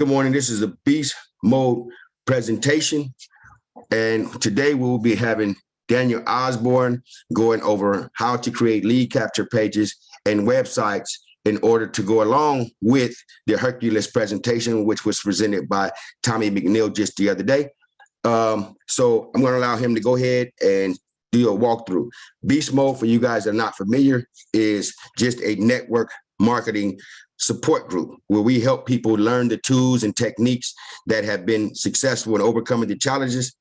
Good morning. This is a Beast Mode presentation. And today we will be having Daniel Osborn going over how to create lead capture pages and websites in order to go along with the Hercules presentation, which was presented by Tommy McNeil just the other day. So I'm going to allow him to go ahead and do a walkthrough. Beast Mode, for you guys that are not familiar, is just a network marketing support group where we help people learn the tools and techniques that have been successful in overcoming the challenges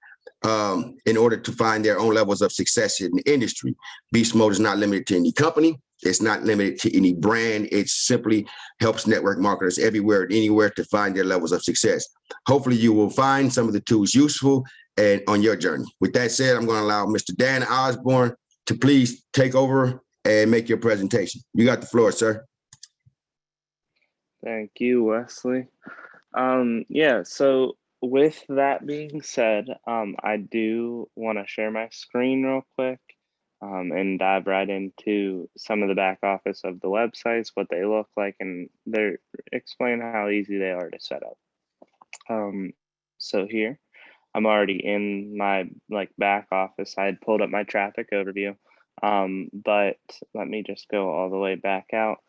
in order to find their own levels of success in the industry. Beast Mode is not limited to any company. It's not limited to any brand. It simply helps network marketers everywhere and anywhere to find their levels of success. Hopefully you will find some of the tools useful and on your journey. With that said, I'm going to allow Mr. Dan Osborn to please take over and make your presentation. You got the floor, sir. Thank you, Wesley. Yeah, so with that being said, I do want to share my screen real quick and dive right into some of the back office of the websites, what they look like, and explain how easy they are to set up. So here, I'm already in my back office. I had pulled up my traffic overview, but let me just go all the way back out.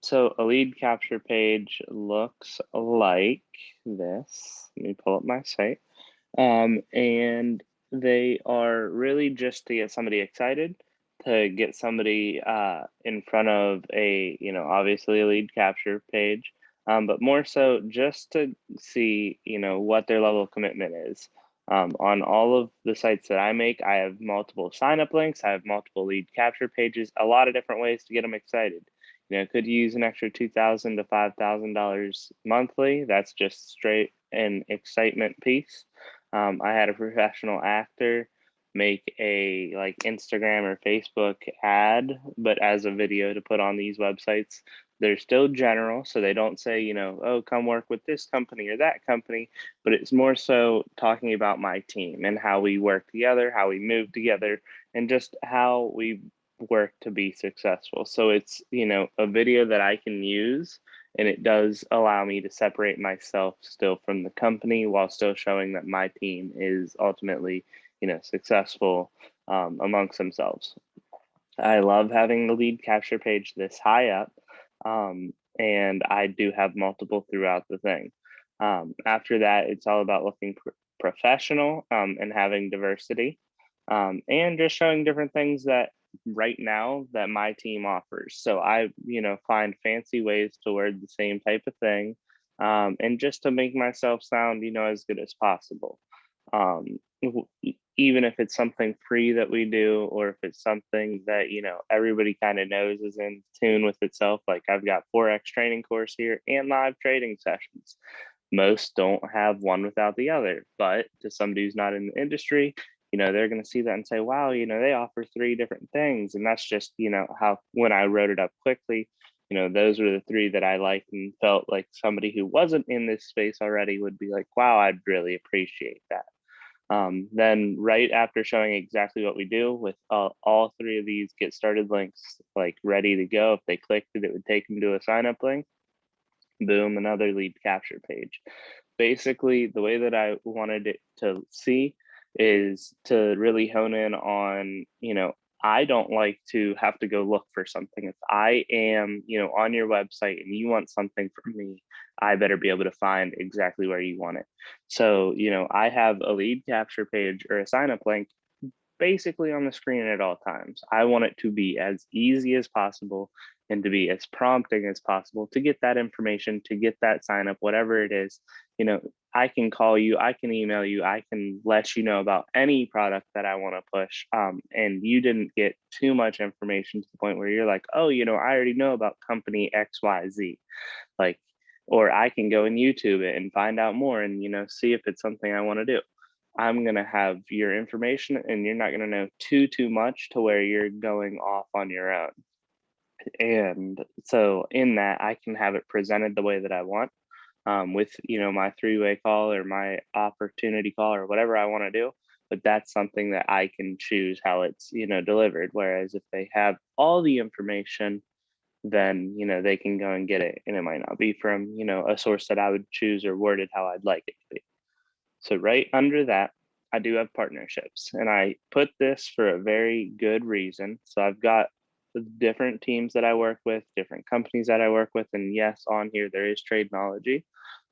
So a lead capture page looks like this. Let me pull up my site. And they are really just to get somebody excited, to get somebody in front of obviously a lead capture page, but more so just to see, what their level of commitment is. On all of the sites that I make, I have multiple sign-up links. I have multiple lead capture pages, a lot of different ways to get them excited. Could you use an extra $2,000 to $5,000 monthly? That's just straight an excitement piece. I had a professional actor make a Instagram or Facebook ad, but as a video to put on these websites. They're still general, so they don't say, oh, come work with this company or that company, but it's more so talking about my team and how we work together, how we move together, and just how we work to be successful. So it's, a video that I can use, and it does allow me to separate myself still from the company while still showing that my team is ultimately, successful amongst themselves. I love having the lead capture page this high up, and I do have multiple throughout the thing. After that, it's all about looking professional and having diversity, and just showing different things that right now that my team offers. So I, find fancy ways to word the same type of thing, and just to make myself sound, as good as possible. Even if it's something free that we do, or if it's something that, everybody kind of knows is in tune with itself. Like I've got Forex training course here and live trading sessions. Most don't have one without the other, but to somebody who's not in the industry, they're going to see that and say, wow, they offer 3 different things. And that's just, how, when I wrote it up quickly, those were the 3 that I liked and felt like somebody who wasn't in this space already would be like, wow, I'd really appreciate that. Then right after showing exactly what we do with all 3 of these get started links, ready to go, if they clicked it, it would take them to a sign up link. Boom, another lead capture page. Basically, the way that I wanted it to see is to really hone in on, I don't like to have to go look for something. If I am, on your website and you want something from me, I better be able to find exactly where you want it. So, I have a lead capture page or a sign up link basically on the screen at all times. I want it to be as easy as possible and to be as prompting as possible to get that information, to get that sign up, whatever it is. I can call you, I can email you, I can let you know about any product that I want to push. And you didn't get too much information to the point where you're like, oh, I already know about company XYZ. Or I can go and YouTube it and find out more and, see if it's something I want to do. I'm going to have your information and you're not going to know too much to where you're going off on your own. And so in that, I can have it presented the way that I want, with, my 3-way call or my opportunity call or whatever I want to do. But that's something that I can choose how it's, delivered. Whereas if they have all the information, then, they can go and get it. And it might not be from, a source that I would choose or worded how I'd like it to be. So right under that, I do have partnerships, and I put this for a very good reason. So I've got the different teams that I work with, different companies that I work with. And yes, on here, there is Tradenology.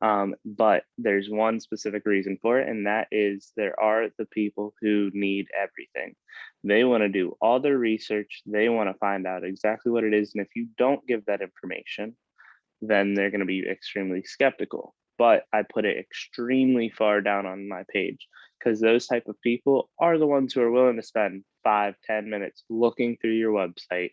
But there's one specific reason for it, and that is there are the people who need everything. They want to do all their research. They want to find out exactly what it is. And if you don't give that information, then they're going to be extremely skeptical. But I put it extremely far down on my page because those type of people are the ones who are willing to spend 5-10 minutes looking through your website,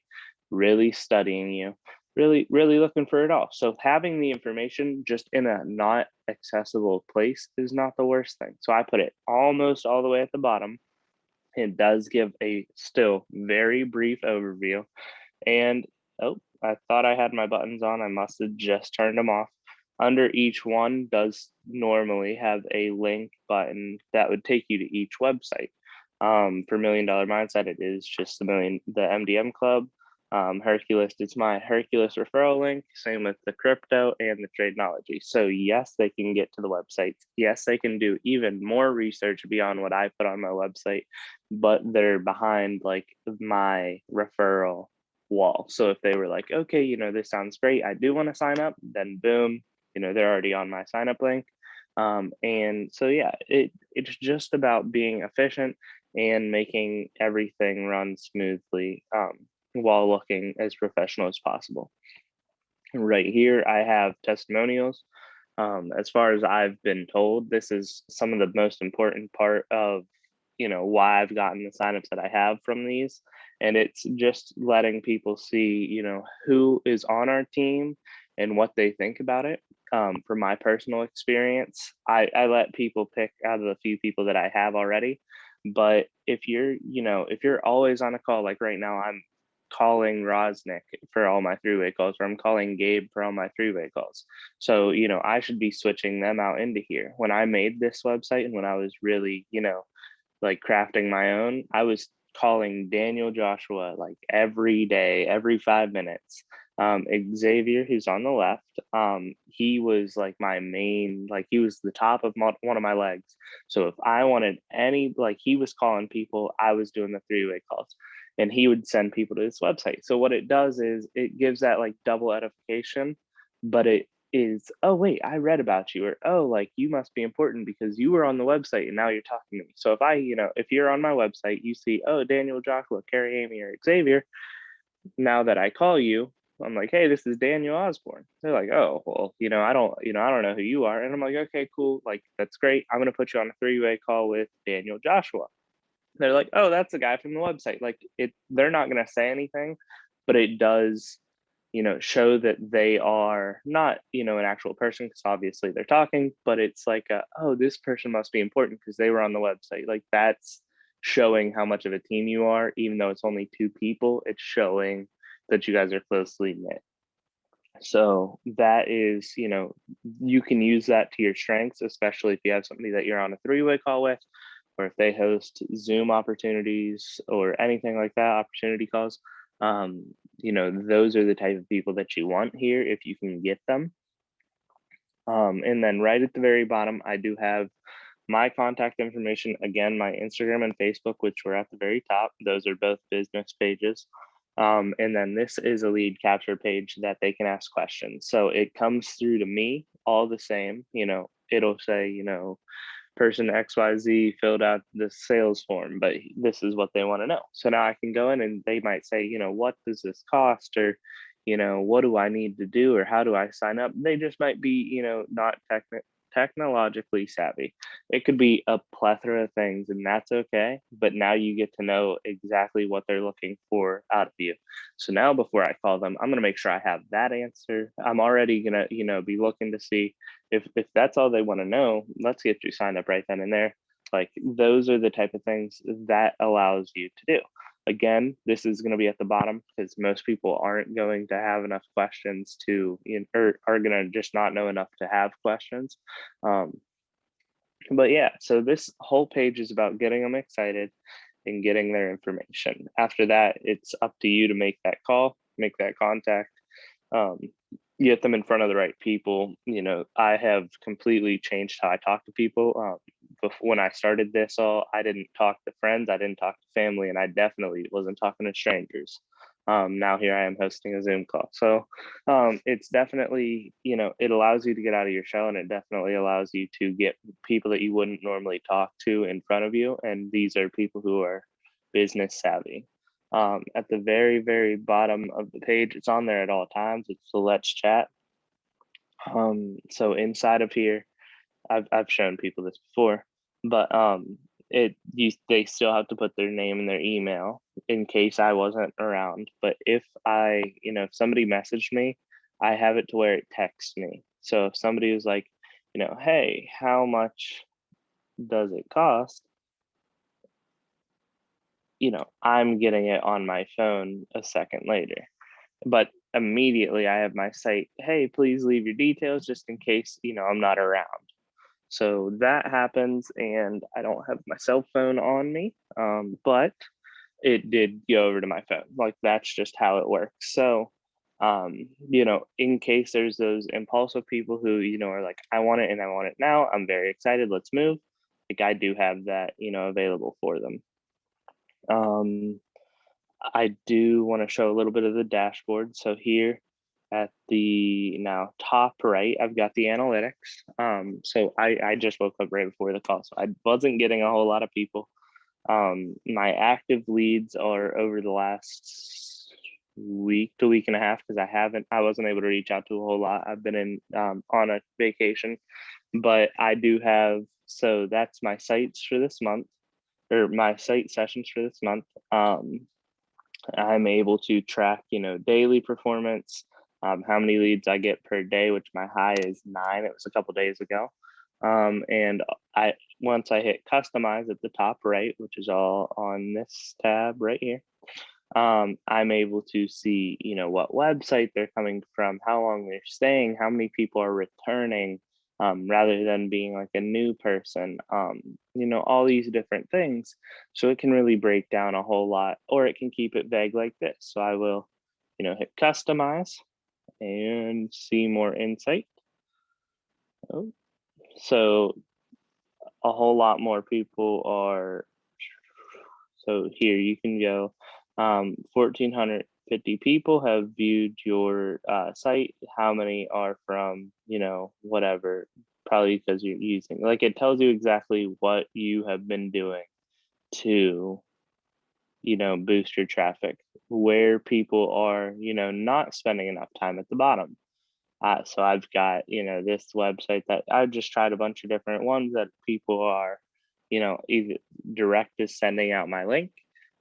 really studying you, really looking for it all. So having the information just in a not accessible place is not the worst thing. So I put it almost all the way at the bottom. It does give a still very brief overview. And oh, I thought I had my buttons on. I must have just turned them off. Under each one does normally have a link button that would take you to each website. For $1 Million Mindset, it is just the MDM Club. Hercules, it's my Hercules referral link. Same with the crypto and the Tradenology. So yes, they can get to the websites. Yes, they can do even more research beyond what I put on my website, but they're behind like my referral wall. So if they were like, okay, this sounds great, I do want to sign up, then boom, they're already on my sign up link. And so yeah, it's just about being efficient and making everything run smoothly while looking as professional as possible. Right here, I have testimonials. As far as I've been told, this is some of the most important part of why I've gotten the signups that I have from these. And it's just letting people see who is on our team and what they think about it. From my personal experience, I let people pick out of the few people that I have already. But if you're always on a call, like right now, I'm calling Rosnick for all my three-way calls, or I'm calling Gabe for all my three-way calls. So, I should be switching them out into here. When I made this website and when I was really, like crafting my own, I was calling Daniel Joshua like every day, every 5 minutes. Xavier, who's on the left, he was like my main, like he was the top of one of my legs. So if I wanted like he was calling people, I was doing the three-way calls, and he would send people to this website. So what it does is it gives that like double edification, but it is, oh wait, I read about you, or oh, like you must be important because you were on the website and now you're talking to me. So if you're on my website, you see, oh, Daniel, Joshua, Carrie, Amy, or Xavier. Now that I call you, I'm like, hey, this is Daniel Osborn. They're like, oh, well, I don't know who you are. And I'm like, okay, cool. Like, that's great. I'm going to put you on a three-way call with Daniel Joshua. They're like, oh, that's the guy from the website. Like they're not going to say anything, but it does, show that they are not, an actual person, because obviously they're talking, but it's like, oh, this person must be important because they were on the website. Like that's showing how much of a team you are, even though it's only two people. It's showing that you guys are closely knit. So that is, you can use that to your strengths, especially if you have somebody that you're on a three-way call with, or if they host Zoom opportunities or anything like that, opportunity calls. Those are the type of people that you want here if you can get them. And then right at the very bottom, I do have my contact information. Again, my Instagram and Facebook, which were at the very top. Those are both business pages. And then this is a lead capture page that they can ask questions. So it comes through to me all the same. It'll say, person XYZ filled out the sales form, but this is what they want to know. So now I can go in and they might say, what does this cost? Or, what do I need to do? Or how do I sign up? They just might be, not technologically savvy. It could be a plethora of things, and that's okay. But now you get to know exactly what they're looking for out of you. So now before I call them, I'm going to make sure I have that answer. I'm already going to, be looking to see if that's all they want to know. Let's get you signed up right then and there. Like those are the type of things that allows you to do. Again, this is going to be at the bottom because most people aren't going to have enough questions to, or are going to just not know enough to have questions. But yeah, so this whole page is about getting them excited and getting their information. After that, it's up to you to make that call, make that contact, get them in front of the right people. I have completely changed how I talk to people. When I started this I didn't talk to friends, I didn't talk to family, and I definitely wasn't talking to strangers. Now here I am hosting a Zoom call. So it's definitely, it allows you to get out of your shell, and it definitely allows you to get people that you wouldn't normally talk to in front of you. And these are people who are business savvy. At the very, very bottom of the page, it's on there at all times. It's the Let's Chat. So inside of here, I've shown people this before, but they still have to put their name and their email in case I wasn't around. But if if somebody messaged me, I have it to where it texts me. So if somebody was like, hey, how much does it cost? I'm getting it on my phone a second later. But immediately I have my site, hey, please leave your details just in case, I'm not around. So that happens, and I don't have my cell phone on me, but it did go over to my phone. Like, that's just how it works. So, in case there's those impulsive people who, are like, I want it and I want it now. I'm very excited. Let's move. Like, I do have that, available for them. I do want to show a little bit of the dashboard. So here at the now top right, I've got the analytics. So I just woke up right before the call, so I wasn't getting a whole lot of people. My active leads are over the last week to week and a half, because I wasn't able to reach out to a whole lot. I've been in on a vacation, but I do have, so that's my sites for this month, or my site sessions for this month. I'm able to track, daily performance, how many leads I get per day, which my high is 9. It was a couple days ago. And once I hit customize at the top right, which is all on this tab right here, I'm able to see, what website they're coming from, how long they're staying, how many people are returning, rather than being like a new person, all these different things. So it can really break down a whole lot, or it can keep it vague like this. So I will, hit customize and see more insight. Oh, so a whole lot more people are, so here you can go, 1,450 people have viewed your site. How many are from, whatever, probably because you're using, like, it tells you exactly what you have been doing to, boost your traffic, where people are, not spending enough time at the bottom. So I've got, this website that I've just tried a bunch of different ones that people are, either direct is sending out my link.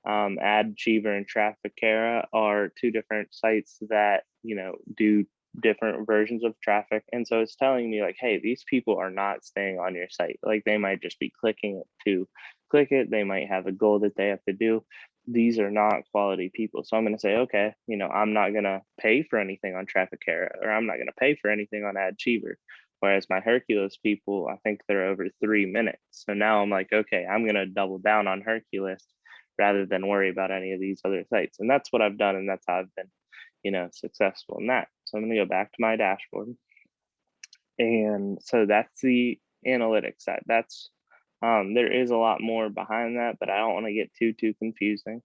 AdCheaver and Trafficera are 2 different sites that, do different versions of traffic. And so it's telling me like, hey, these people are not staying on your site. Like, they might just be clicking it to click it. They might have a goal that they have to do. These are not quality people. So I'm going to say, okay, I'm not going to pay for anything on Trafficera, or I'm not going to pay for anything on AdCheaver. Whereas my Hercules people, I think they're over 3 minutes. So now I'm like, okay, I'm going to double down on Hercules rather than worry about any of these other sites. And that's what I've done. And that's how I've been, successful in that. So I'm going to go back to my dashboard. And so that's the analytics side. That's, there is a lot more behind that, but I don't want to get too confusing.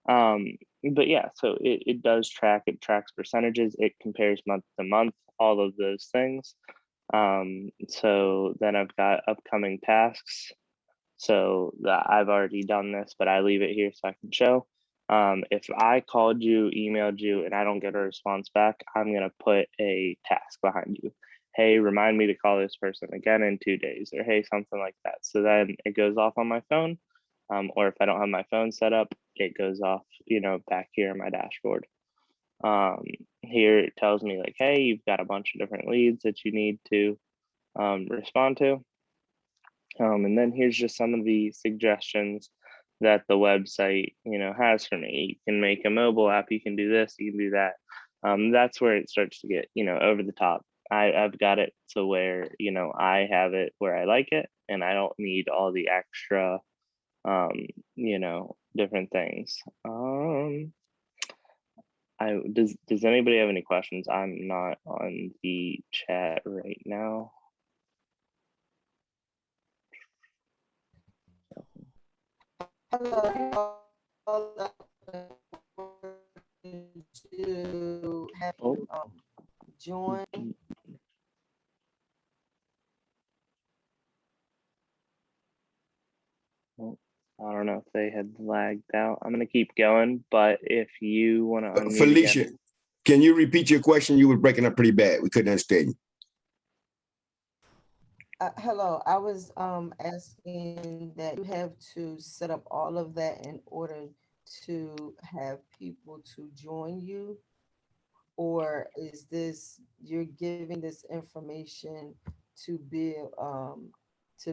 But yeah, so it does track, it tracks percentages, it compares month to month, all of those things. So then I've got upcoming tasks. So I've already done this, but I leave it here so I can show. If I called you, emailed you, and I don't get a response back, I'm going to put a task behind you. Hey, remind me to call this person again in 2 days, or hey, something like that. So then it goes off on my phone. Or if I don't have my phone set up, it goes off, back here in my dashboard. Here it tells me like, hey, you've got a bunch of different leads that you need to respond to. And then here's just some of the suggestions that the website, has for me. You can make a mobile app, you can do this, you can do that. That's where it starts to get, over the top. I've got it to where, I have it where I like it, and I don't need all the extra, different things. Does anybody have any questions? I'm not on the chat right now. Hello. To have you join. Well, I don't know if they had lagged out. I'm gonna keep going, but if you want to unmute Felicia, again. can you repeat your question? You were breaking up pretty bad. We couldn't understand you. Hello, I was asking that you have to set up all of that in order to have people to join you, or is this you're giving this information to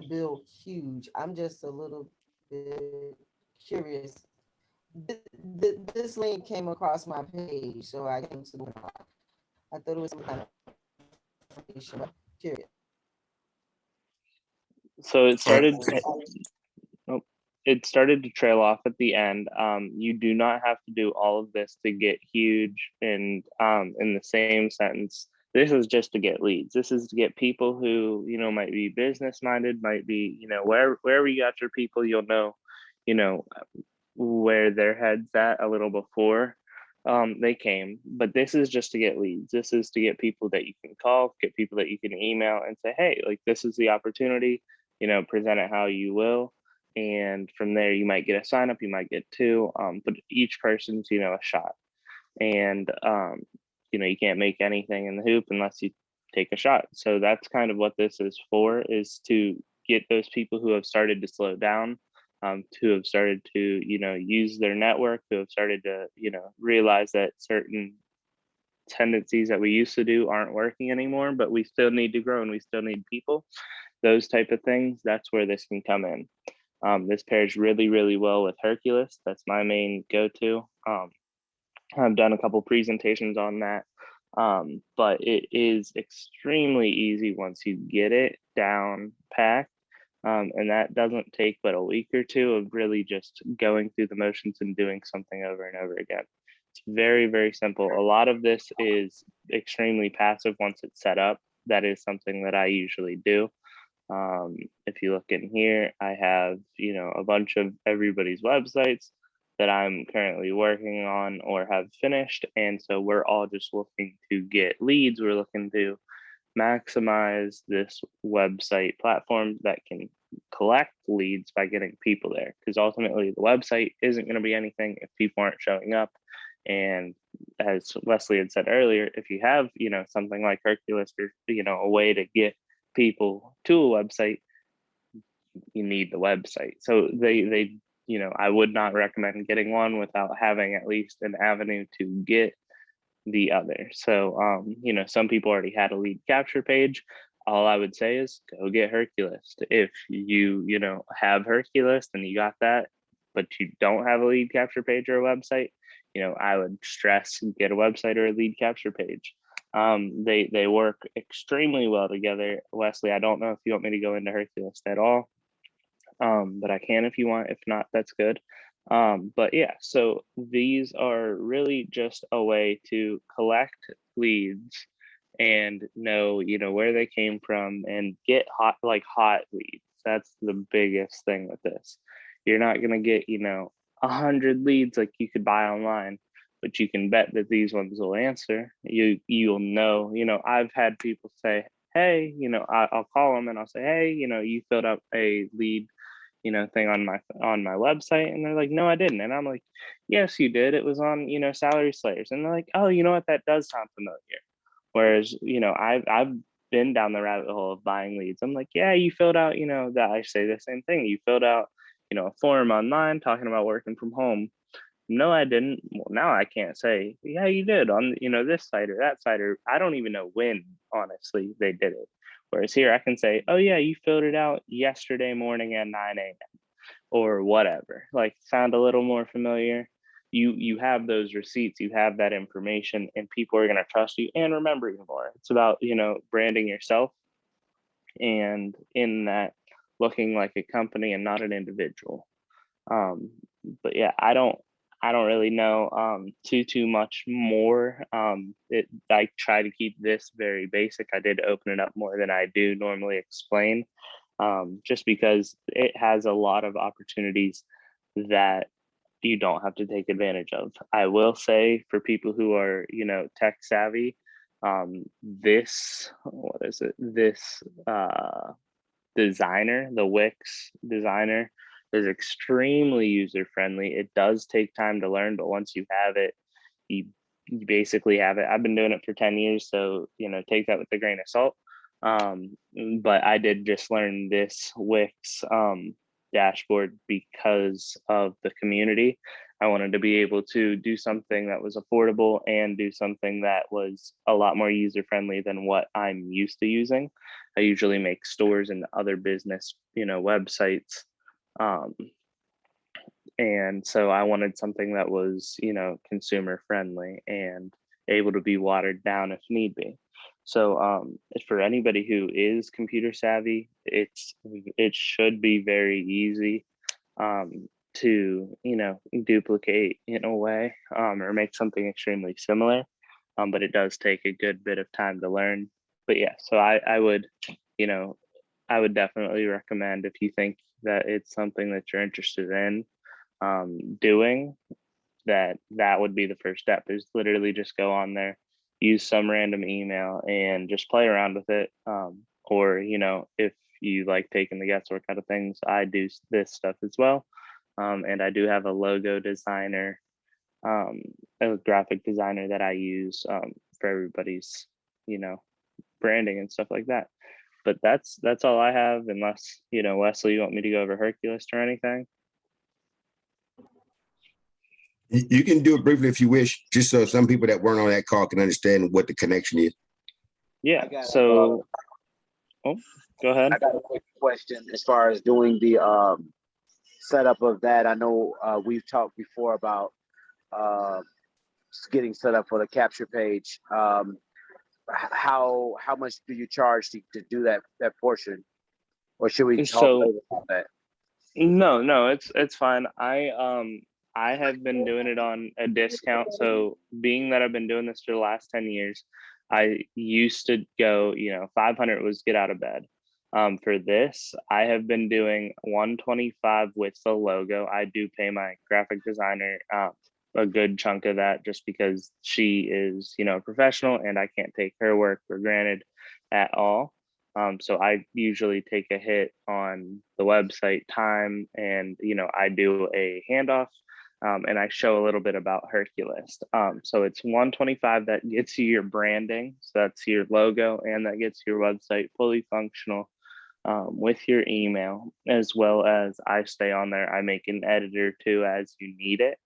build huge? I'm just a little bit curious. This link came across my page, so I came to the webinar. I thought it was some kind of information, but curious. So it started. Oh, it started to trail off at the end. You do not have to do all of this to get huge. And in the same sentence, this is just to get leads. This is to get people who might be business minded, might be wherever you got your people, you'll know, where their heads at a little before they came. But this is just to get leads. This is to get people that you can call, get people that you can email and say, hey, like this is the opportunity, present it how you will. And from there, you might get a sign up, you might get two, but each person's, a shot. And, you can't make anything in the hoop unless you take a shot. So that's kind of what this is for, is to get those people who have started to slow down, to have started to, use their network, who have started to, realize that certain tendencies that we used to do aren't working anymore, but we still need to grow and we still need people, those type of things. That's where this can come in. This pairs really, really well with Hercules. That's my main go-to. I've done a couple presentations on that, but it is extremely easy once you get it down packed. And that doesn't take but a week or two of really just going through the motions and doing something over and over again. It's very, very simple. A lot of this is extremely passive once it's set up. That is something that I usually do. If you look in here, I have, a bunch of everybody's websites that I'm currently working on or have finished. And so we're all just looking to get leads. We're looking to maximize this website platform that can collect leads by getting people there. Because ultimately the website isn't going to be anything if people aren't showing up. And as Wesley had said earlier, if you have, something like Hercules or, a way to get people to a website, you need the website. So they I would not recommend getting one without having at least an avenue to get the other. So some people already had a lead capture page. All I would say is go get Hercules. If you have Hercules and you got that, but you don't have a lead capture page or a website, I would stress get a website or a lead capture page. They work extremely well together. Wesley, I don't know if you want me to go into Hercules at all, but I can if you want. If not, that's good. But yeah, so these are really just a way to collect leads and know, where they came from and get hot leads. That's the biggest thing with this. You're not going to get, 100 leads like you could buy online, but you can bet that these ones will answer. You'll know, I've had people say, hey, I'll call them and I'll say, hey, you filled out a lead thing on my website, and they're like, no, I didn't. And I'm like, yes, you did. It was on Salary Slayers. And they're like, oh, you know what, that does sound familiar. Whereas I've been down the rabbit hole of buying leads. I'm like, yeah, you filled out that. I say the same thing. You filled out a form online talking about working from home. No, I didn't. Well, now I can't say, yeah, you did on this site or that site, or I don't even know when, honestly, they did it. Whereas here I can say, oh yeah, you filled it out yesterday morning at 9 a.m. or whatever. Like, sound a little more familiar. You have those receipts, you have that information, and people are gonna trust you and remember you more. It's about, branding yourself, and in that, looking like a company and not an individual. But yeah, I don't really know too much more. I try to keep this very basic. I did open it up more than I do normally explain, just because it has a lot of opportunities that you don't have to take advantage of. I will say for people who are, tech savvy, what is it? This designer, the Wix designer, is extremely user friendly. It does take time to learn, but once you have it, you, you basically have it. I've been doing it for 10 years, so take that with a grain of salt. But I did just learn this Wix dashboard because of the community. I wanted to be able to do something that was affordable and do something that was a lot more user friendly than what I'm used to using. I usually make stores and other business, websites. And so I wanted something that was, consumer friendly and able to be watered down if need be. So for anybody who is computer savvy, it should be very easy to, duplicate in a way, or make something extremely similar. But it does take a good bit of time to learn. But yeah, so I would, you know, I would definitely recommend, if you think that it's something that you're interested in doing, that would be the first step. Is literally just go on there, use some random email and just play around with it. Or if you like taking the guesswork out of things, I do this stuff as well. And I do have a logo designer, a graphic designer that I use for everybody's branding and stuff like that. But that's all I have, unless Wesley, you want me to go over Hercules or anything? You can do it briefly if you wish, just so some people that weren't on that call can understand what the connection is. Yeah. So, go ahead. I got a quick question as far as doing the setup of that. I know we've talked before about getting set up for the capture page. How much do you charge to do that portion, or should we talk later about that? No, it's fine. I have been doing it on a discount. So being that I've been doing this for the last 10 years, I used to go, 500 was get out of bed. For this, I have been doing 125 with the logo. I do pay my graphic designer a good chunk of that, just because she is, a professional and I can't take her work for granted at all. So I usually take a hit on the website time, and I do a handoff, and I show a little bit about Hercules. So it's 125 that gets you your branding, so that's your logo, and that gets your website fully functional with your email, as well as I stay on there. I make an editor too as you need it.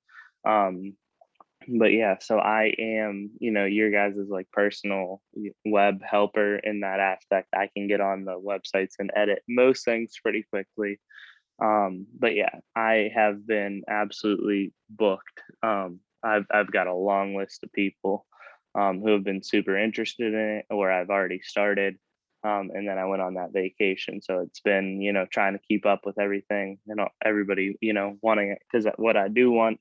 But yeah, so I am, your guys' like personal web helper in that aspect. I can get on the websites and edit most things pretty quickly. But yeah, I have been absolutely booked. I've got a long list of people who have been super interested in it, or I've already started. And then I went on that vacation. So it's been, trying to keep up with everything and everybody, wanting it. Because what I do want,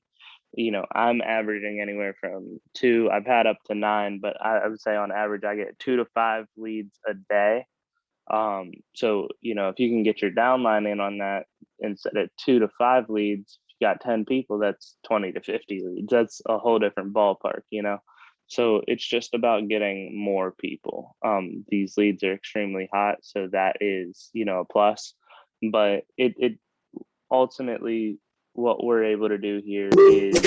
I'm averaging anywhere from 2, I've had up to 9, but I would say on average I get 2 to 5 leads a day. So if you can get your downline in on that, instead of 2 to 5 leads, if you got 10 people, that's 20 to 50 leads. That's a whole different ballpark. So it's just about getting more people. These leads are extremely hot, so that is a plus. But it ultimately, what we're able to do here is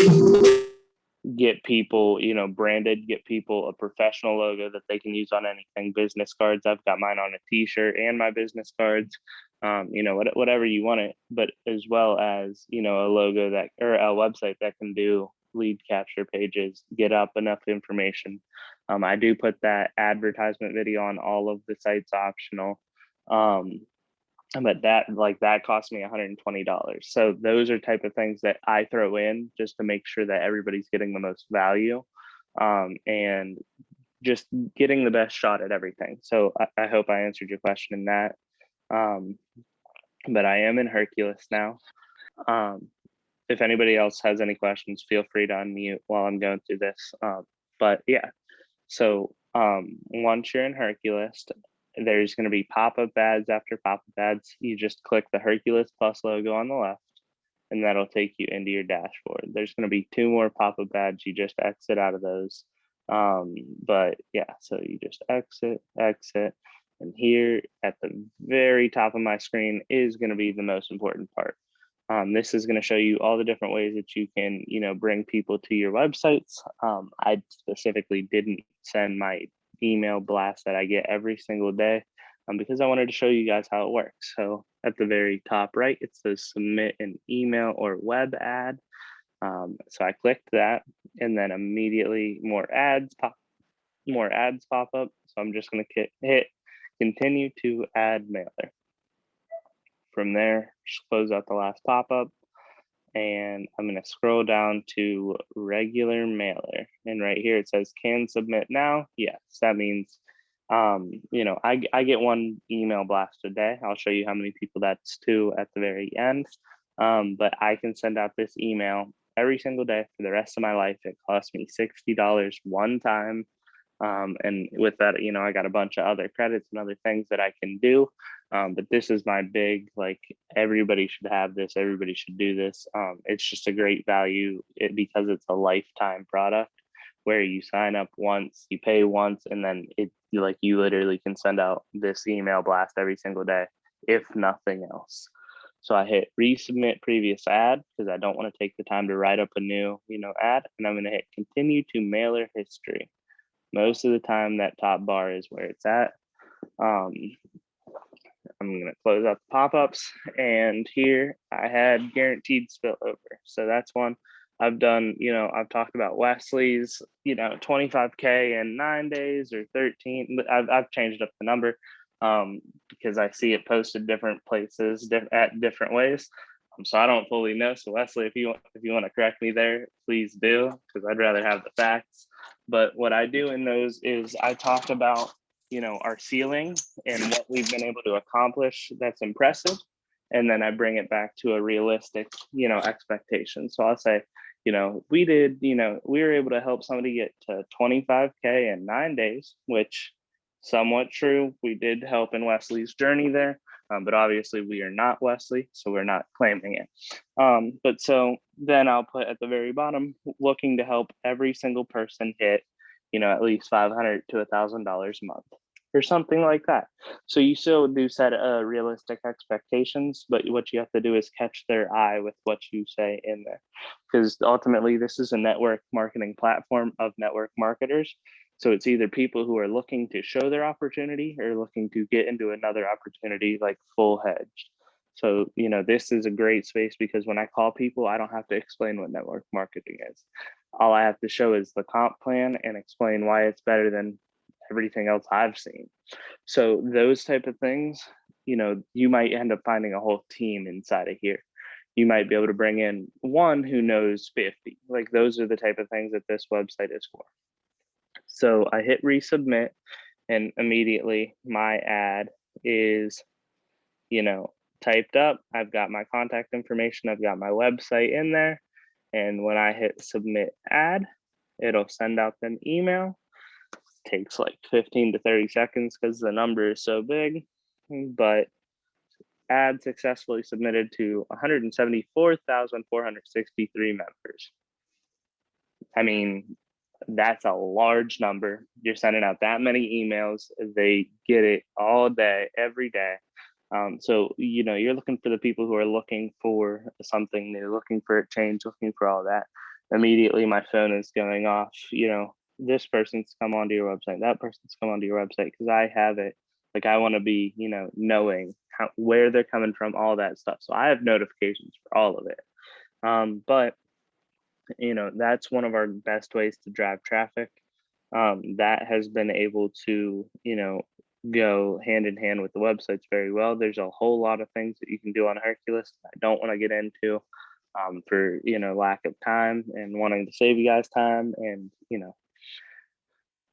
get people, branded, get people a professional logo that they can use on anything. Business cards, I've got mine on a t-shirt and my business cards, whatever you want it, but as well as, a logo that, or a website that can do lead capture pages, get up enough information. I do put that advertisement video on all of the sites optional. But that cost me $120. So those are type of things that I throw in just to make sure that everybody's getting the most value, and just getting the best shot at everything. So I hope I answered your question in that. But I am in Hercules now. if anybody else has any questions, feel free to unmute while I'm going through this. But yeah, so once you're in Hercules, there's going to be pop-up ads after pop-up ads. You just click the Hercules Plus logo on the left, and that'll take you into your dashboard. There's going to be 2 more pop-up ads. You just exit out of those. But yeah, so you just exit, and here at the very top of my screen is going to be the most important part. This is going to show you all the different ways that you can, bring people to your websites. I specifically didn't send my email blast that I get every single day because I wanted to show you guys how it works. So at the very top right, it says submit an email or web ad. So I clicked that, and then immediately more ads pop up. So I'm just going to hit continue to add mailer. From there, just close out the last pop-up, and I'm going to scroll down to regular mailer. And right here it says can submit now. Yes, that means I get 1 email blast a day. I'll show you how many people that's to at the very end. But I can send out this email every single day for the rest of my life. It costs me $60 one time. And with that, I got a bunch of other credits and other things that I can do. But this is my big, like, everybody should have this. Everybody should do this. It's just a great value because it's a lifetime product where you sign up once, you pay once, and then you literally can send out this email blast every single day, if nothing else. So I hit resubmit previous ad because I don't want to take the time to write up a new, ad. And I'm going to hit continue to mailer history. Most of the time that top bar is where it's at. I'm going to close out the pop-ups, and here I had guaranteed spillover. So that's one I've done. I've talked about Wesley's, 25K in 9 days or 13, but I've changed up the number because I see it posted different places at different ways. So I don't fully know. So Wesley, if you want to correct me there, please do, because I'd rather have the facts. But what I do in those is I talk about, our ceiling and what we've been able to accomplish that's impressive. And then I bring it back to a realistic, expectation. So I'll say, we were able to help somebody get to 25K in 9 days, which somewhat true. We did help in Wesley's journey there. But obviously we are not Wesley, so we're not claiming it. But so then I'll put at the very bottom, looking to help every single person hit, at least $500 to $1,000 a month or something like that. So you still do set realistic expectations, but what you have to do is catch their eye with what you say in there. Because ultimately this is a network marketing platform of network marketers. So it's either people who are looking to show their opportunity or looking to get into another opportunity, like full hedged. So, this is a great space because when I call people, I don't have to explain what network marketing is. All I have to show is the comp plan and explain why it's better than everything else I've seen. So those type of things, you might end up finding a whole team inside of here. You might be able to bring in one who knows 50. Like, those are the type of things that this website is for. So I hit resubmit, and immediately my ad is, typed up. I've got my contact information. I've got my website in there. And when I hit submit ad, it'll send out an email. It takes like 15 to 30 seconds because the number is so big, but ad successfully submitted to 174,463 members. I mean, that's a large number. You're sending out that many emails. They get it all day, every day. So, you're looking for the people who are looking for something new, looking for a change, looking for all that. Immediately, my phone is going off. This person's come onto your website, that person's come onto your website, because I have it. Like, I want to be, knowing where they're coming from, all that stuff. So I have notifications for all of it. But that's one of our best ways to drive traffic. That has been able to, go hand in hand with the websites very well. There's a whole lot of things that you can do on Hercules I don't want to get into for, lack of time and wanting to save you guys time. And,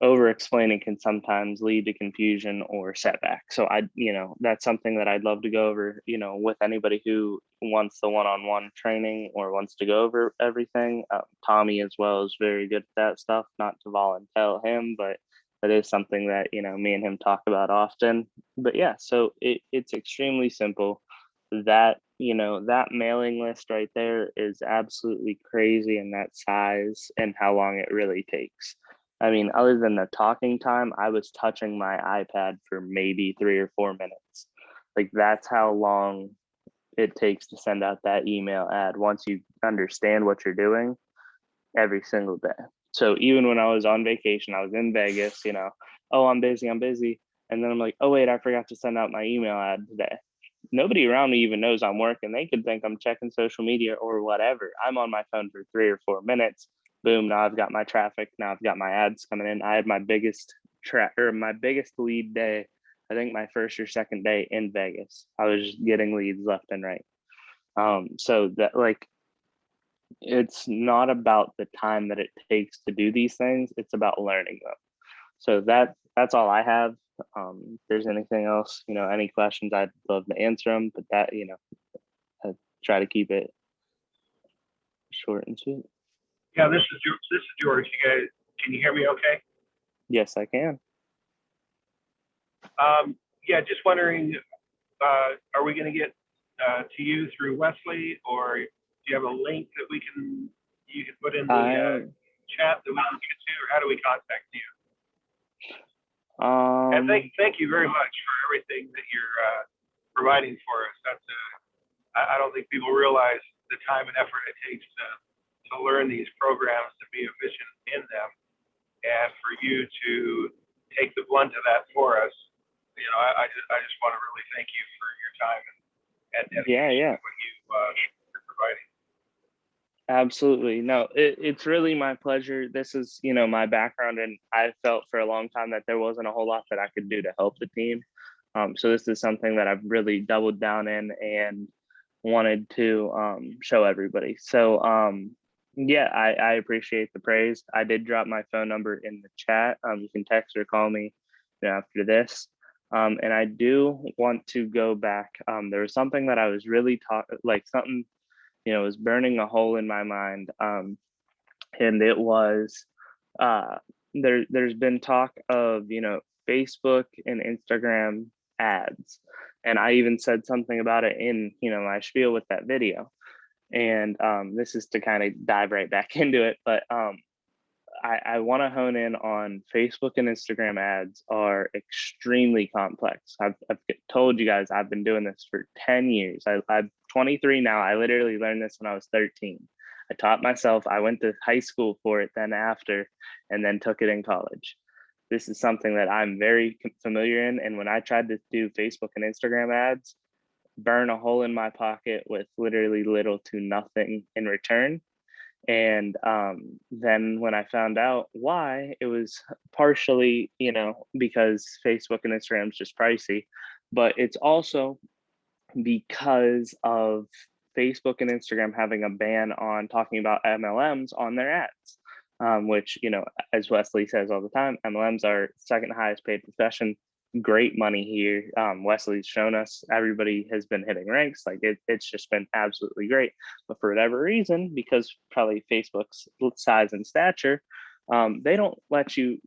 over explaining can sometimes lead to confusion or setback. So that's something that I'd love to go over, with anybody who wants the one-on-one training or wants to go over everything. Tommy as well is very good at that stuff, not to volunteer him, but that is something that, me and him talk about often. But yeah, so it's extremely simple. That, that mailing list right there is absolutely crazy, in that size and how long it really takes. I mean, other than the talking time, I was touching my iPad for maybe 3 or 4 minutes. Like, that's how long it takes to send out that email ad once you understand what you're doing every single day. So even when I was on vacation, I was in Vegas, oh, I'm busy. And then I'm like, oh, wait, I forgot to send out my email ad today. Nobody around me even knows I'm working. They could think I'm checking social media or whatever. I'm on my phone for 3 or 4 minutes. Boom, now I've got my traffic. Now I've got my ads coming in. I had my biggest my biggest lead day, I think my first or second day in Vegas. I was just getting leads left and right. So that, like, it's not about the time that it takes to do these things. It's about learning them. So that's all I have. If there's anything else, any questions, I'd love to answer them, but that, I try to keep it short and sweet. Yeah, this is George. You guys, can you hear me okay? Yes, I can. Yeah, just wondering, are we going to get to you through Wesley, or do you have a link that you can put in the chat that we can get to, or how do we contact you? And thank you very much for everything that you're providing for us. That's I don't think people realize the time and effort it takes to learn these programs, to be efficient in them, and for you to take the blunt of that for us. I just want to really thank you for your time and dedication to what you're providing. Absolutely. No, it's really my pleasure. This is, my background, and I felt for a long time that there wasn't a whole lot that I could do to help the team. So this is something that I've really doubled down in and wanted to show everybody. So yeah, I appreciate the praise. I did drop my phone number in the chat. You can text or call me after this. And I do want to go back. There was something that I was really something, was burning a hole in my mind. And it was, there's been talk of, Facebook and Instagram ads. And I even said something about it in, my spiel with that video. And this is to kind of dive right back into it. But I want to hone in on Facebook and Instagram ads are extremely complex. I've told you guys I've been doing this for 10 years. I'm 23 now. I literally learned this when I was 13. I taught myself. I went to high school for it then after, and then took it in college. This is something that I'm very familiar in. And when I tried to do Facebook and Instagram ads, burn a hole in my pocket with literally little to nothing in return. And then when I found out why, it was partially, because Facebook and Instagram is just pricey, but it's also because of Facebook and Instagram having a ban on talking about MLMs on their ads, which, as Wesley says all the time, MLMs are second highest paid profession. Great money here. Wesley's shown us everybody has been hitting ranks. Like it's just been absolutely great. But for whatever reason, because probably Facebook's size and stature, they don't let you,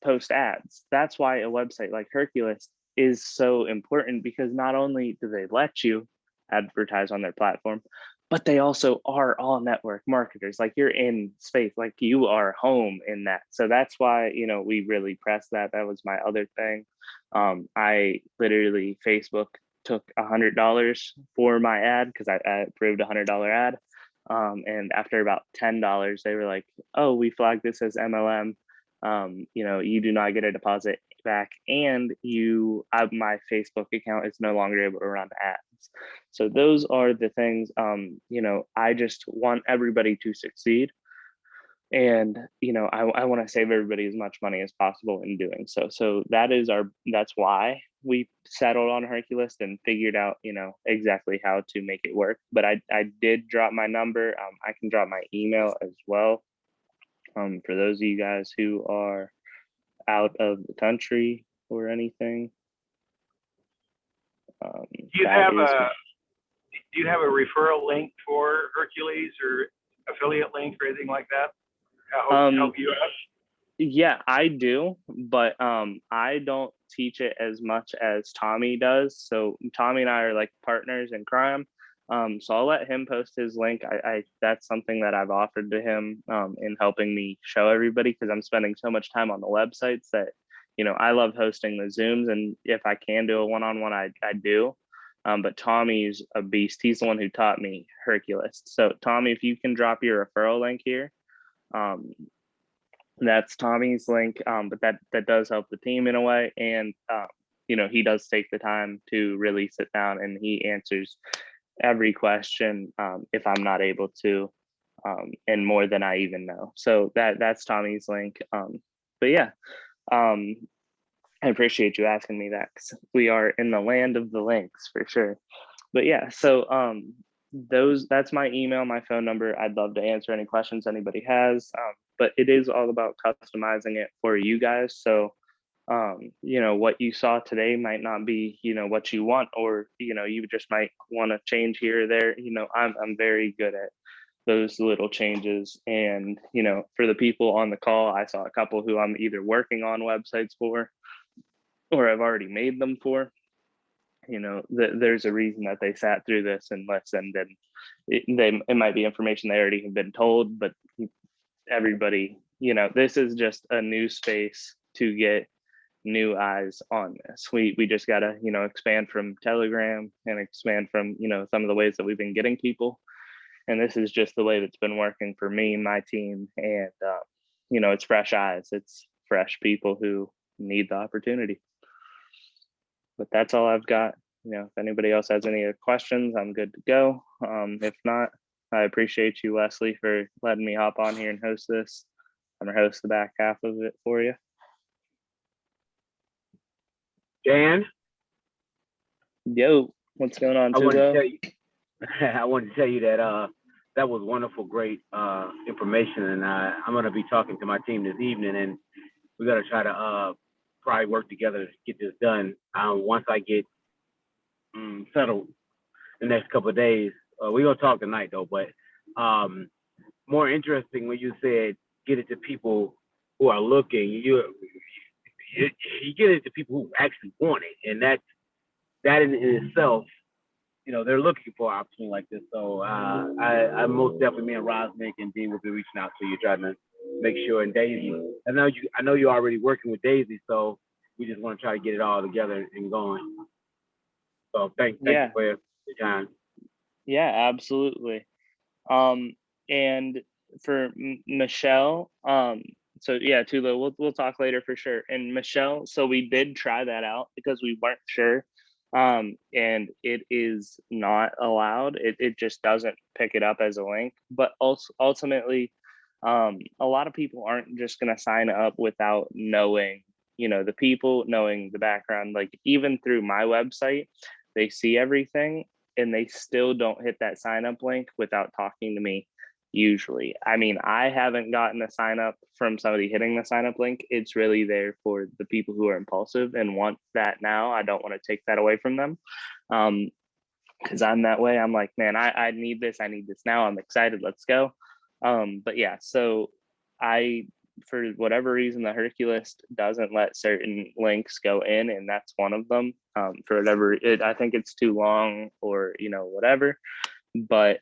post ads. That's why a website like Hercules is so important, because not only do they let you advertise on their platform, but they also are all network marketers. Like you're in space, like you are home in that. So that's why, we really press that. That was my other thing. I literally, Facebook took $100 for my ad, because I approved $100 ad. And after about $10, they were like, oh, we flagged this as MLM. You do not get a deposit back, and my Facebook account is no longer able to run ads. So those are the things. I just want everybody to succeed, and I want to save everybody as much money as possible in doing so. So that's why we settled on Hercules and figured out exactly how to make it work. But I did drop my number. I can drop my email as well. For those of you guys who are out of the country or anything. Do you have a referral link for Hercules or affiliate link or anything like that? Help you out? Yeah, I do, but I don't teach it as much as Tommy does. So Tommy and I are like partners in crime. So I'll let him post his link. I that's something that I've offered to him in helping me show everybody, because I'm spending so much time on the websites that, you know, I love hosting the Zooms, and if I can do a one-on-one, I do. But Tommy's a beast. He's the one who taught me Hercules. So Tommy, if you can drop your referral link here, that's Tommy's link. But that does help the team in a way. And, you know, he does take the time to really sit down and he answers every question if I'm not able to, and more than I even know. So that's Tommy's link. But yeah, I appreciate you asking me that, because we are in the land of the links for sure. But yeah, so that's my email, my phone number. I'd love to answer any questions anybody has, but it is all about customizing it for you guys. So you know, what you saw today might not be, you know, what you want, or, you know, you just might want to change here or there. You know, I'm very good at those little changes. And, you know, for the people on the call, I saw a couple who I'm either working on websites for or I've already made them for. You know, there's a reason that they sat through this and listened, and it might be information they already have been told, but everybody, you know, this is just a new space to get new eyes on this. We just gotta, you know, expand from Telegram and expand from, you know, some of the ways that we've been getting people. And this is just the way that's been working for me and my team. And you know, it's fresh eyes, it's fresh people who need the opportunity. But that's all I've got. You know, if anybody else has any other questions, I'm good to go. If not, I appreciate you, Wesley, for letting me hop on here and host this. I'm gonna host the back half of it for you. Dan, Yo, what's going on, I wanted to Tubo? tell you, I wanted to tell you that that was wonderful, great information, and I'm going to be talking to my team this evening, and we're going to try to probably work together to get this done. Once I get settled the next couple of days, we're going to talk tonight though. But more interesting when you said get it to people who are looking. You get it to people who actually want it, and that in itself, you know, they're looking for an opportunity like this. So I most definitely, me and Rosnick and Dean will be reaching out to you, trying to make sure. And Daisy, I know you're already working with Daisy, so we just want to try to get it all together and going. So thank you for your time. Yeah, absolutely. And for Michelle, so yeah, Tula, we'll talk later for sure. And Michelle, so we did try that out because we weren't sure. And it is not allowed. It just doesn't pick it up as a link. But also ultimately, a lot of people aren't just gonna sign up without knowing, you know, the people, knowing the background. Like even through my website, they see everything and they still don't hit that sign up link without talking to me. Usually, I mean, I haven't gotten a sign up from somebody hitting the sign up link. It's really there for the people who are impulsive and want that now. I don't want to take that away from them, because I'm that way. I'm like, man, I need this. I need this now. I'm excited. Let's go. But yeah, so for whatever reason, the Hercules doesn't let certain links go in, and that's one of them. For whatever I think it's too long, or you know, whatever. But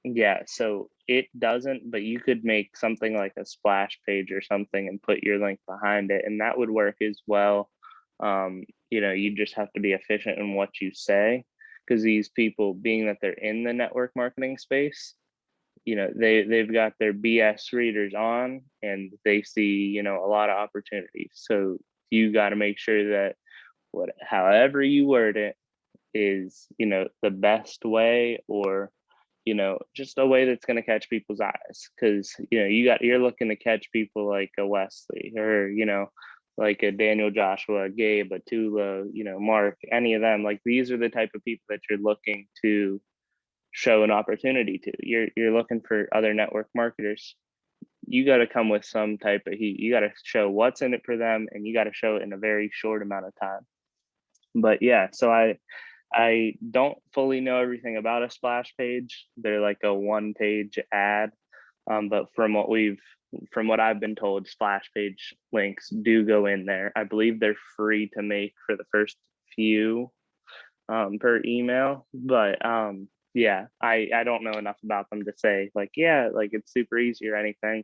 yeah, so it doesn't, but you could make something like a splash page or something and put your link behind it, and that would work as well. You know, you just have to be efficient in what you say, because these people, being that they're in the network marketing space, you know, they've got their BS readers on and they see, you know, a lot of opportunities. So you got to make sure that however you word it is, you know, the best way, or you know, just a way that's going to catch people's eyes. Because you know, you're looking to catch people like a Wesley, or you know, like a Daniel, Joshua, Gabe, a Tula, you know, Mark, any of them. Like these are the type of people that you're looking to show an opportunity to. You're looking for other network marketers. you got to come with some type of heat. You got to show what's in it for them, and you got to show it in a very short amount of time. But yeah, so I don't fully know everything about a splash page. They're like a 1-page ad. But from what I've been told, splash page links do go in there. I believe they're free to make for the first few per email. But yeah, I don't know enough about them to say like, yeah, like it's super easy or anything.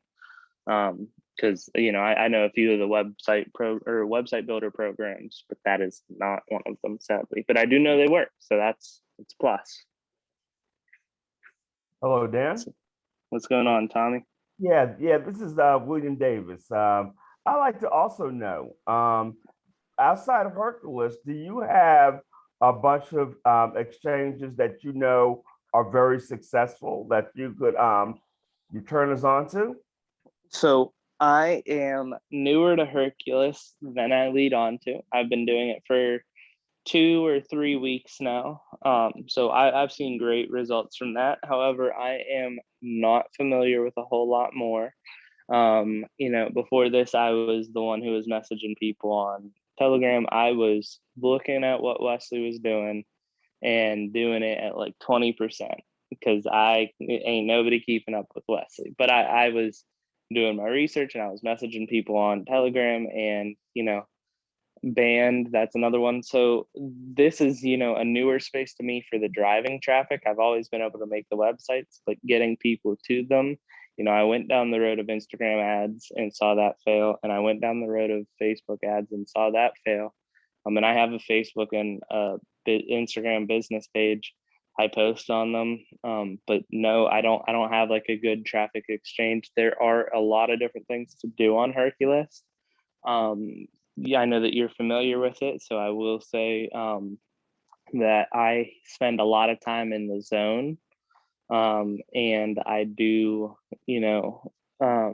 Because I know a few of the website builder programs, but that is not one of them, sadly. But I do know they work, so it's plus. Hello, Dan. What's going on, Tommy? Yeah, this is William Davis. I'd like to also know, outside of Hercules, do you have a bunch of exchanges that you know are very successful that you could you turn us on to? So I am newer to Hercules than I lead on to. I've been doing it for 2 or 3 weeks now. So I've seen great results from that. However, I am not familiar with a whole lot more. Before this, I was the one who was messaging people on Telegram. I was looking at what Wesley was doing and doing it at like 20% because ain't nobody keeping up with Wesley. But I was doing my research and I was messaging people on Telegram and, Band, that's another one. So this is, a newer space to me for the driving traffic. I've always been able to make the websites, but getting people to them, I went down the road of Instagram ads and saw that fail. And I went down the road of Facebook ads and saw that fail. And I have a Facebook and Instagram business page. I post on them. But no, I don't have like a good traffic exchange. There are a lot of different things to do on Hercules. Yeah, I know that you're familiar with it, so I will say that I spend a lot of time in the zone, and I do, I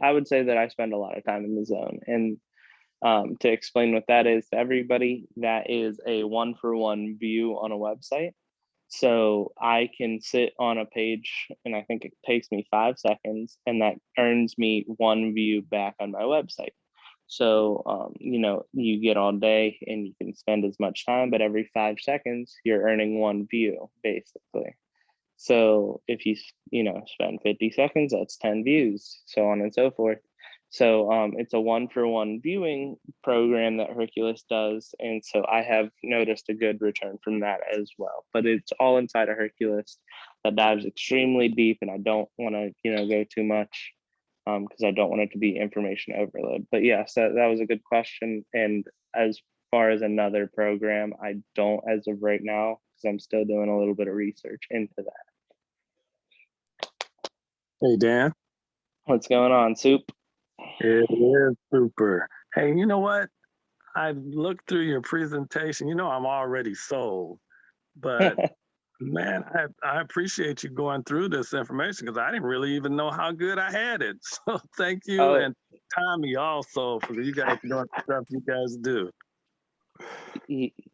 would say that I spend a lot of time in the zone. And to explain what that is to everybody, that is a 1-for-1 view on a website. So I can sit on a page, and I think it takes me 5 seconds, and that earns me 1 view back on my website. So, you get all day and you can spend as much time, but every 5 seconds, you're earning 1 view, basically. So if you, spend 50 seconds, that's 10 views, so on and so forth. So it's a 1-for-1 viewing program that Hercules does. And so I have noticed a good return from that as well. But it's all inside of Hercules that dives extremely deep, and I don't want to, go too much. Because I don't want it to be information overload. But yes, that was a good question. And as far as another program, I don't as of right now, because I'm still doing a little bit of research into that. Hey, Dan. What's going on, Soup? It is super. Hey, you know what? I looked through your presentation. I'm already sold. But man, I appreciate you going through this information because I didn't really even know how good I had it. So thank you. Oh. And Tommy also for you guys doing the stuff you guys do.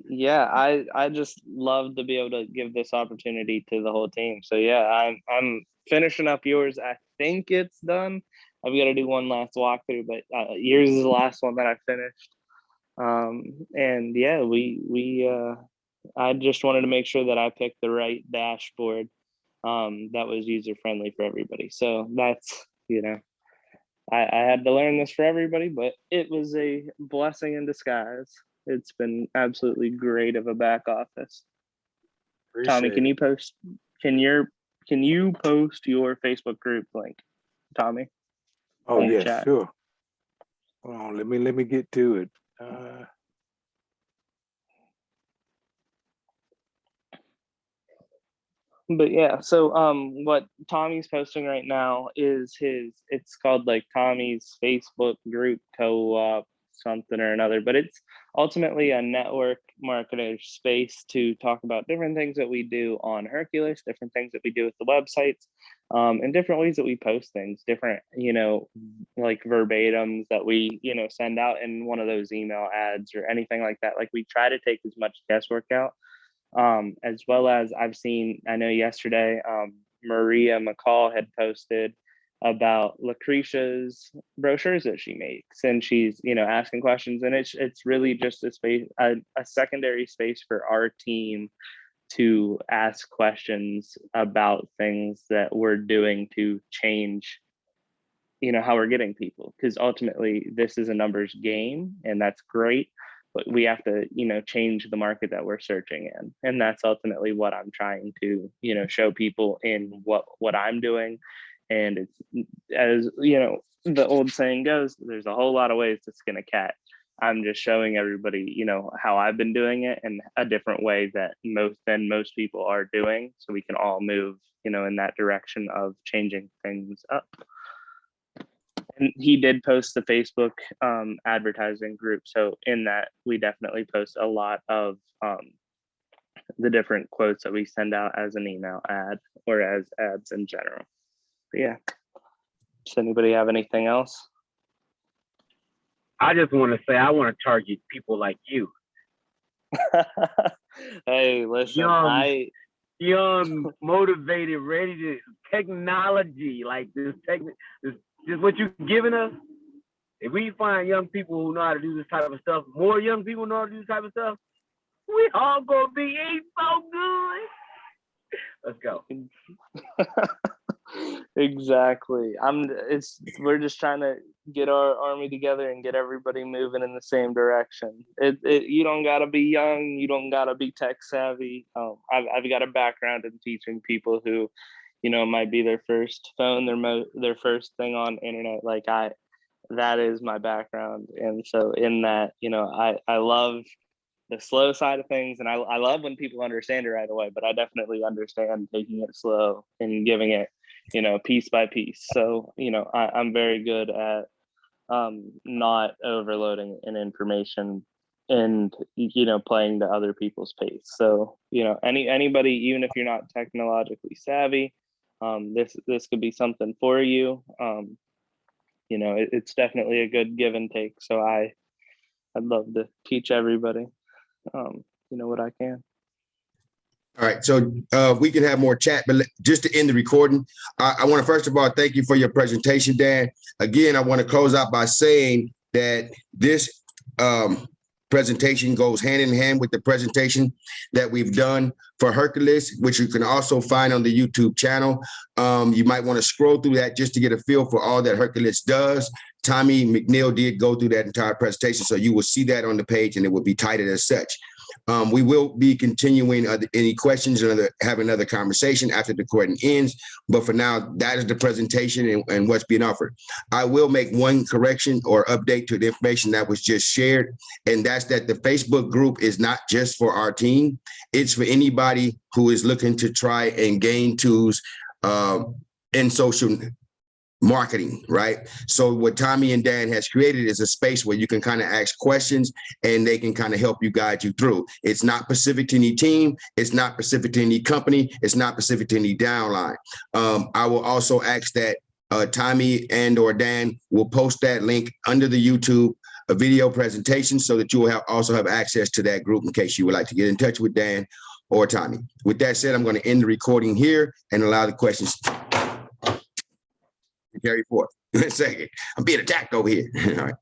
Yeah, I just love to be able to give this opportunity to the whole team. So yeah, I'm finishing up yours. I think it's done. I've got to do one last walkthrough, but yours is the last one that I finished. And yeah, I just wanted to make sure that I picked the right dashboard that was user friendly for everybody. So that's, I had to learn this for everybody, but it was a blessing in disguise. It's been absolutely great of a back office. Appreciate Tommy, can you post? Can you post your Facebook group link, Tommy? Oh yeah, sure. Hold on, let me get to it. But yeah, so what Tommy's posting right now is it's called like Tommy's Facebook group co-op something or another, but it's ultimately a network marketer space to talk about different things that we do on Hercules, different things that we do with the websites, and different ways that we post things, different, like verbatims that we, send out in one of those email ads or anything like that. Like we try to take as much guesswork out. As well as I know yesterday, Maria McCall had posted about Lucretia's brochures that she makes, and she's, you know, asking questions, and it's really just a space, a secondary space for our team to ask questions about things that we're doing to change, you know, how we're getting people, because ultimately this is a numbers game, and that's great, but we have to, you know, change the market that we're searching in, and that's ultimately what I'm trying to, you know, show people in what I'm doing. And it's, as you know, the old saying goes, there's a whole lot of ways to skin a cat. I'm just showing everybody, you know, how I've been doing it in a different way that most people are doing, so we can all move, you know, in that direction of changing things up. And he did post the Facebook advertising group, so in that we definitely post a lot of the different quotes that we send out as an email ad or as ads in general. But yeah, does anybody have anything else? I just want to say I want to target people like you. Hey, listen, young, motivated, ready to technology, like this just what you're giving us. If we find young people who know how to do this type of stuff, more young people know how to do this type of stuff, we all gonna be eating so good. Let's go. Exactly. We're just trying to get our army together and get everybody moving in the same direction. You don't gotta be young, you don't gotta be tech savvy. I've got a background in teaching people who, you know, might be their first phone, their first thing on internet. Like that is my background. And so in that, you know, I love the slow side of things, and I love when people understand it right away, but I definitely understand taking it slow and giving it, you know, piece by piece. So, you know, I'm very good at not overloading an information and, you know, playing to other people's pace. So, you know, anybody, even if you're not technologically savvy, this could be something for you. You know, it's definitely a good give and take. So I'd love to teach everybody, you know, what I can. All right, so we can have more chat, but just to end the recording, I want to first of all thank you for your presentation, Dan. Again, I want to close out by saying that this presentation goes hand in hand with the presentation that we've done for Hercules, which you can also find on the YouTube channel. You might want to scroll through that just to get a feel for all that Hercules does. Tommy McNeil did go through that entire presentation, so you will see that on the page, and it will be titled as such. We will be continuing any questions or have another conversation after the recording ends. But for now, that is the presentation and what's being offered. I will make one correction or update to the information that was just shared. And that's that the Facebook group is not just for our team. It's for anybody who is looking to try and gain tools in social marketing, right? So what Tommy and Dan has created is a space where you can kind of ask questions and they can kind of help you, guide you through. It's not specific to any team. It's not specific to any company. It's not specific to any downline. I will also ask that Tommy and or Dan will post that link under the YouTube video presentation so that you will also have access to that group in case you would like to get in touch with Dan or Tommy. With that said, I'm going to end the recording here and allow the questions to carry forth. In a second, I'm being attacked over here. All right.